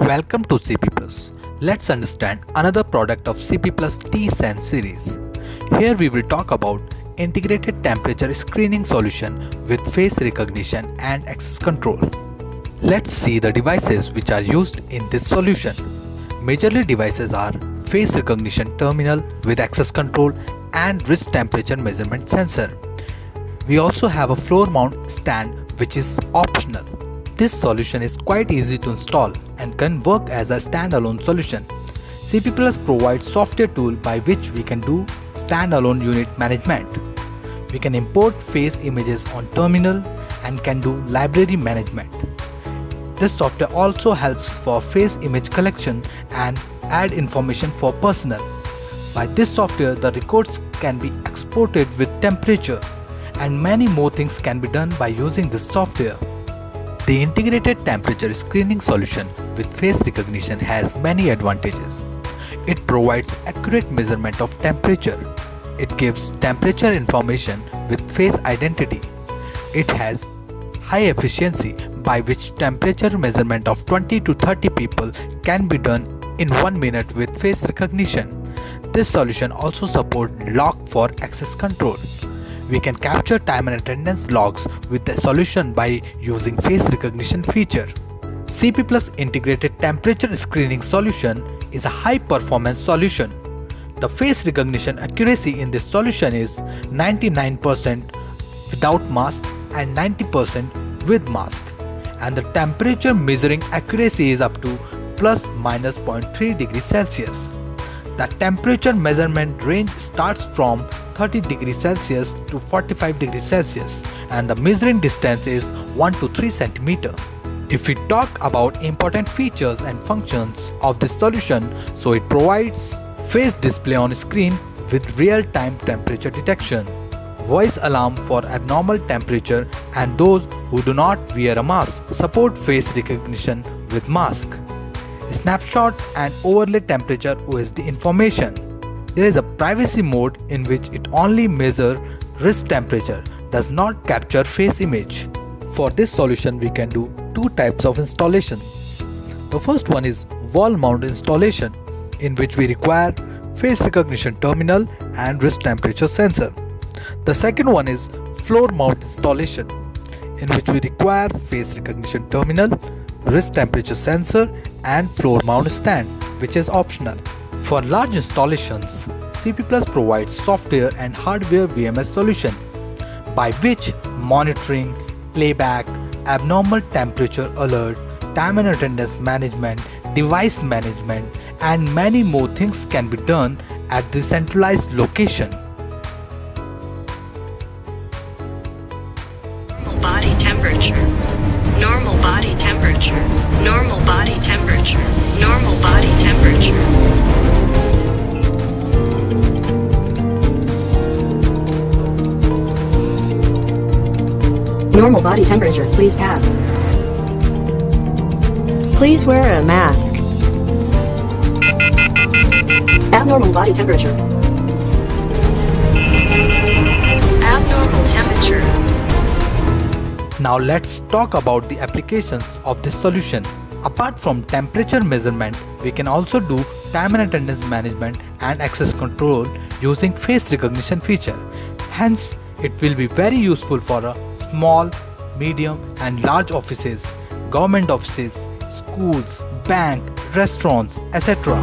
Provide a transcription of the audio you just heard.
Welcome to CP Plus. Let's understand another product of CP Plus T-Sense series. Here we will talk about integrated temperature screening solution with face recognition and access control. Let's see the devices which are used in this solution. Majorly devices are face recognition terminal with access control and wrist temperature measurement sensor. We also have a floor mount stand which is optional. This solution is quite easy to install and can work as a standalone solution. CP Plus provides software tool by which we can do standalone unit management. We can import face images on terminal and can do library management. This software also helps for face image collection and add information for personnel. By this software, the records can be exported with temperature and many more things can be done by using this software. The integrated temperature screening solution with face recognition has many advantages. It provides accurate measurement of temperature. It gives temperature information with face identity. It has high efficiency by which temperature measurement of 20 to 30 people can be done in 1 minute with face recognition. This solution also supports lock for access control. We can capture time and attendance logs with the solution by using face recognition feature. CP Plus integrated temperature screening solution is a high performance solution. The face recognition accuracy in this solution is 99% without mask and 90% with mask, and the temperature measuring accuracy is up to plus minus 0.3 degrees Celsius. The temperature measurement range starts from 30 degrees Celsius to 45 degrees Celsius and the measuring distance is 1 to 3 centimeter. If we talk about important features and functions of this solution, so it provides face display on screen with real-time temperature detection, voice alarm for abnormal temperature and those who do not wear a mask, support face recognition with mask, snapshot and overlay temperature OSD information. There is a privacy mode in which it only measures wrist temperature, does not capture face image. For this solution we can do two types of installation. The first one is wall mount installation, in which we require face recognition terminal and wrist temperature sensor. The second one is floor mount installation, in which we require face recognition terminal, wrist temperature sensor and floor mount stand, which is optional. For large installations, CP Plus provides software and hardware VMS solution by which monitoring, playback, abnormal temperature alert, time and attendance management, device management and many more things can be done at the centralized location. Body temperature, normal body temperature, normal body temperature, normal body temperature. Normal body temperature, please pass. Please wear a mask. Abnormal body temperature. Abnormal temperature. Now let's talk about the applications of this solution. Apart from temperature measurement, we can also do time and attendance management and access control using face recognition feature. Hence, it will be very useful for a small, medium and large offices, government offices, schools, bank, restaurants, etc.